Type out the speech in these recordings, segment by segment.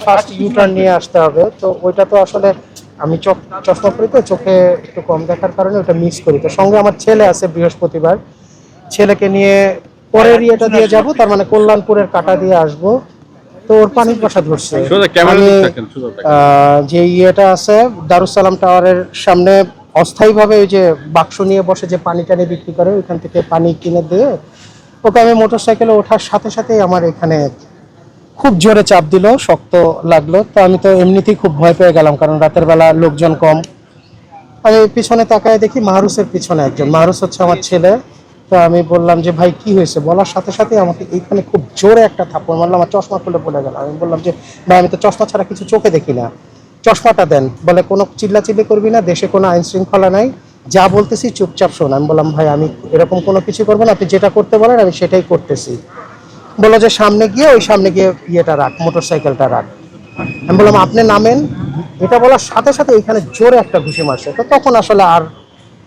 First U turn নিয়ে আসতে হবে, তো ওইটা তো আসলে আমি চশমা পরি তো চোখে একটু কম দেখার কারণে ওটা মিস করি। তো সঙ্গে আমার ছেলে আছে, বৃহস্পতিবার ছেলেকে নিয়ে পরের ইয়েটা দিয়ে যাব, তার মানে কল্যাণপুরের কাটা দিয়ে আসব। তো ওর পানির বাসা ধরছে। আমি যে ইয়েটা আছে দারুসালাম টাওয়ারের সামনে অস্থায়ীভাবে ওই যে বাক্স নিয়ে বসে যে পানি টানি বিক্রি করে, ওইখান থেকে পানি কিনে দিয়ে ওকে আমি মোটরসাইকেলে ওঠার সাথে সাথেই আমার এখানে খুব জোরে চাপ দিল, শক্ত লাগলো। তো আমি তো এমনিতেই খুব ভয় পেয়ে গেলাম, কারণ রাতের বেলা লোকজন কম। আমি পিছনে তাকায় দেখি মাহরুসের পিছনে একজন, মাহরুস হচ্ছে আমার ছেলে। তো আমি বললাম যে ভাই কি হয়েছে, বলার সাথে সাথে আমাকে এইখানে খুব জোরে একটা থাপ্পড় মারলো, আমার চশমা খুলে পড়ে গেল। আমি বললাম যে ভাই আমি তো চশমা ছাড়া কিছু চোখে দেখি না, চশমাটা দেন। বলে কোনো চিল্লাচিল্লি করবি না, দেশে কোনো আইন শৃঙ্খলা নাই, যা বলতেছি চুপচাপ শোন। আমি বললাম ভাই আমি এরকম কোনো কিছু করবো না, আপনি যেটা করতে বলেন আমি সেটাই করতেছি। বললো যে সামনে গিয়ে ওই সামনে গিয়ে ইয়েটা রাখ, মোটরসাইকেলটা রাখ। আমি বললাম আপনি নামেন। এটা বলার সাথে সাথে এখানে জোরে একটা ঘুষি মারছে। তো তখন আসলে আর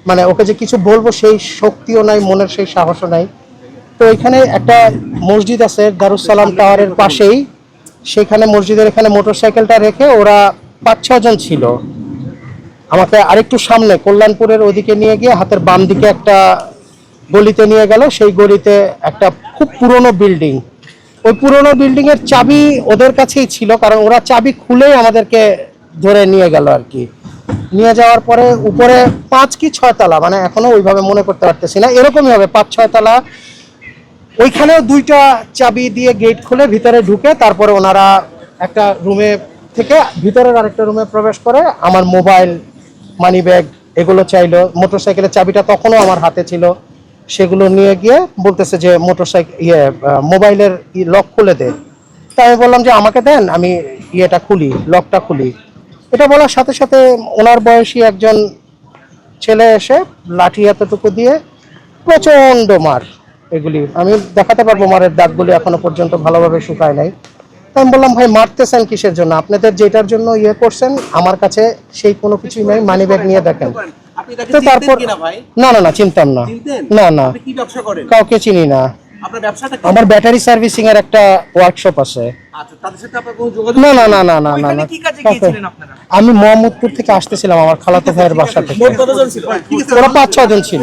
মানে ওকে যে কিছু বলবো সেই শক্তিও নাই, মনের সেই সাহসও নাই। তো এখানে একটা মসজিদ আছে দারুসালাম টাওয়ারের পাশেই, সেখানে মসজিদের এখানে মোটরসাইকেলটা রেখে ওরা 5-6 জন ছিল। আমাকে আরেকটু সামনে কল্যাণপুরের ওদিকে নিয়ে গিয়ে হাতের বাম দিকে একটা গলিতে নিয়ে গেল। সেই গলিতে একটা খুব পুরনো বিল্ডিং, ওই পুরনো বিল্ডিং এর চাবি ওদের কাছেই ছিল, কারণ ওরা চাবি খুলেই আমাদেরকে ধরে নিয়ে গেল আর কি। নিয়ে যাওয়ার পরে উপরে 5 কি 6 তলা, মানে এখনো ওইভাবে মনে করতে পারতেছি না, এরকমই হবে 5-6 তলা। ওইখানেও 2টা চাবি দিয়ে গেট খুলে ভিতরে ঢুকে তারপরে ওনারা একটা রুমে থেকে ভিতরের আরেকটা রুমে প্রবেশ করে আমার মোবাইল, মানি ব্যাগ এগুলো চাইলো। মোটরসাইকেলের চাবিটা তখনও আমার হাতে ছিল, সেগুলো নিয়ে গিয়ে বলতেছে যে মোটরসাইকেল মোবাইলের লক খুলে দে। তাই আমি বললাম যে আমাকে দেন, আমি ইয়েটা খুলি, লকটা খুলি। এটা বলার সাথে সাথে ওনার বয়সী একজন ছেলে এসে লাঠি এতটুকু দিয়ে প্রচন্ড মার। এগুলি আমি দেখাতে পারবো, মারের দাগগুলি এখনো পর্যন্ত ভালোভাবে শুকায় নাই। তাই আমি বললাম ভাই মারতেছেন কিসের জন্য, আপনাদের যেটার জন্য ইয়ে করছেন আমার কাছে সেই কোনো কিছুই নাই, মানি ব্যাগ নিয়ে দেখেন। তো তারপর না না না চিনতাম না, না না কাউকে চিনি না। আমার ব্যাটারি সার্ভিসিং এর একটা ওয়ার্কশপ আছে। না না না না না না না, আমি মোহাম্মদপুর থেকে আসতেছিলাম আমার খালাতো ভাইয়ের বাসা থেকে। ওরা 5-6 জন ছিল।